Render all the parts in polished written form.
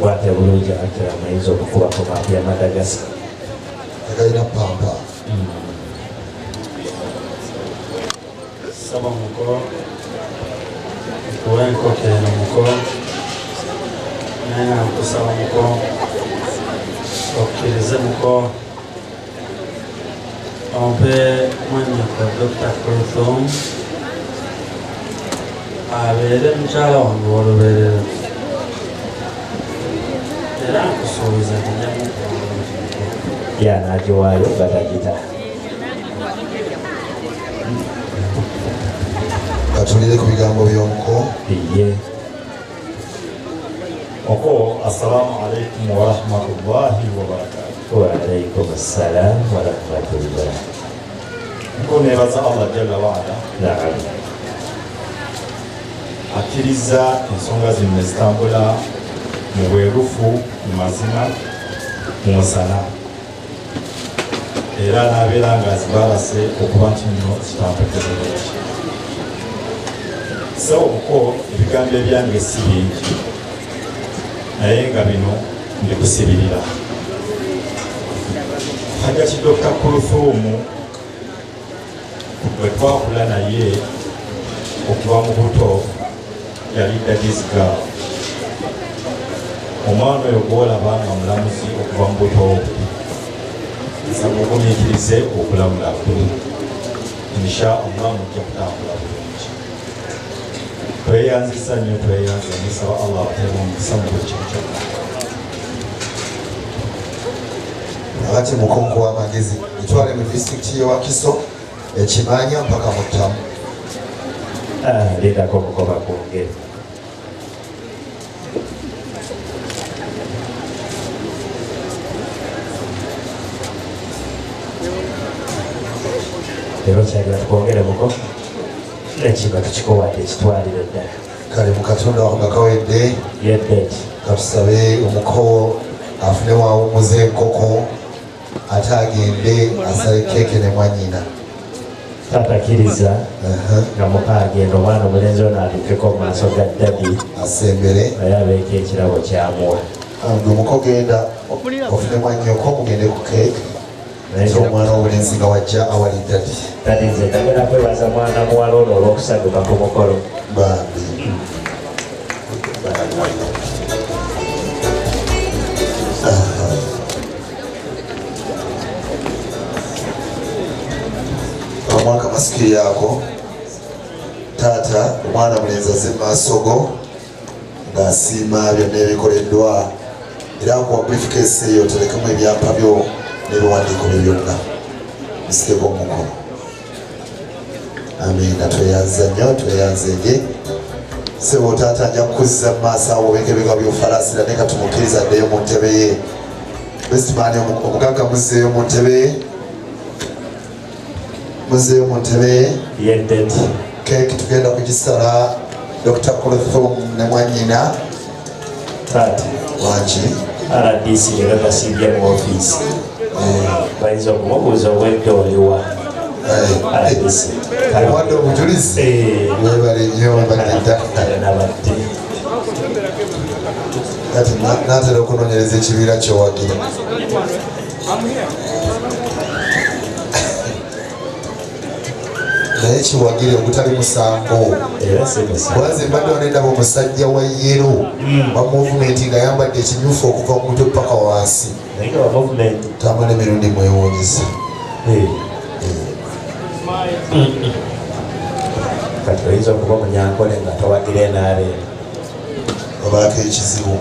What a bulungi Acram ayinza okukubako maapu ya Madagascar. Tegalina pampa. Saba Omuko nkuwe enkoko eno Omuko naye nga nkusaba Omuko okkirize Muko ompe mwannyoko Dr. Clothon abeere mukyala wange w'olubeerera era nkusuubiza Ya n'agiwaayo nga tagita. Katulire ku bigambo by'Omuko. Ye. Oko, assalamu alaikum wa rahmatullahi wa barakatuh. Wa alaikum assalam wa rahmatullah. Nko nebaza Allah jalla wa ala. Naam. Akkiriza ensonga zino ne zitambula mu bwerufu, mu mazima, mu musana. Era n'abeera nga azibalase okuba nti nno zitambuliza bulungi. So Omuko, ebigambo ebyange si bingi naye nga bino ndikusibirira. Hajjati Dr. Clothon bwe twakula naye okuva mu buto yali daddy's girl. Omwana oyo gw'olaba nga mulamuzi okuva mu buto bwe. Nsaba ogumiikirize okulamula bwe. Inshallah mujja kutambula bulungi. Tweyanziza nnyo tweyanza nisaba Allah ateemu omukisa mu buli kimu kyonna. Ati Muko nkuwa amagezi etwale mu disitulikiti y'e Wakiso ekimanya mpaka mu Ttamu. Leetako Omuko bakwongere. Leero kyagala tukwongere Muko. Ekiba tukikowadde ekitwaliro ddala. Kale mu Katonda wange kawedde. Yeddet. Katusabe Omuko afune wawumuza enkoko ate agende asale keeke ne mwannyina. Tatakiriza nga muka agenda omwana omulenzi ono atuukeko mu maaso ga dadi asembere naye abeeko ekirabo kyamuwa. Omuko genda ofune mwannyoko mugende ku keeke omwana omulenzi nga wajja awali dadi. Dadi nze ndagala kwebaza mwana muwala ono olw'okusaduka ku mukolo. Bambi. Omwaka masikiri yako taata omwana mulenzi azze maaso go ng'asiima byonna ebikoleddwa era nkuwa briefcase eyo oterekemu ebyapa byo n'ebiwandiiko byo byonna bisikeko omukono. Amiina, tweyanza nnyo tweyanzenje. Sebo taata ajja kukuzza mu maaso awo obengabega by'ofalaasira naye katumukkiriza addeyo mu ntebe ye. Bestman omugagga muzzeeyo mu ntebe ye. Muzzeeyo mu ntebe ye. Yeddet. Keeki tugenda kugisala Dr. Clothon ne mwannyina. Taata. Wangi. RDC nga gasimbye mu ofiisi. Bayinza okumubuuza obwedda oliwa. RDC. Wadde obujulizi. Webale nnyo badda. Nabadde. Kati naatera okunoonyereza ekibiira ky'owagira. Naye kiwagire ogutali musango. Bwaze mbadde wanendaba omusajja wa yero wa movement nga yambadde ekimyufu okuva mu mutwe paka wansi. Tambula emirundi mwewuunyisa. Kati oyinza okuba omunyankole nga towagira enaaleero. Obaako ekizibu.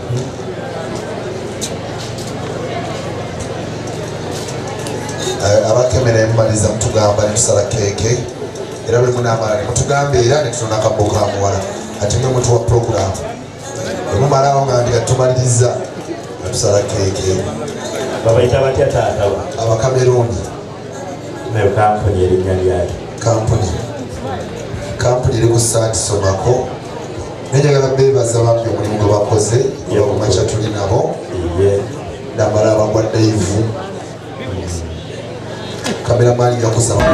Abakemera emumaliza mutugamba ne tusala keeke era bwe munaamala ne mutugambe era ne tutona akabbo ka muwala ate mwe mutuwa puroguramu bwe mumalawo nga ndi katumaliriza ne tusala keeke. Babayita batya taata bo? Abakameruuni. Nayo kampuni erinnya lyayo? Kampuni eri ku saati somako. Nenjagala beebaza bambi omulimu gwe bakoze olw'okumakya tuli nabo. Namala abagwa Dave. Kameramaani yakusaba.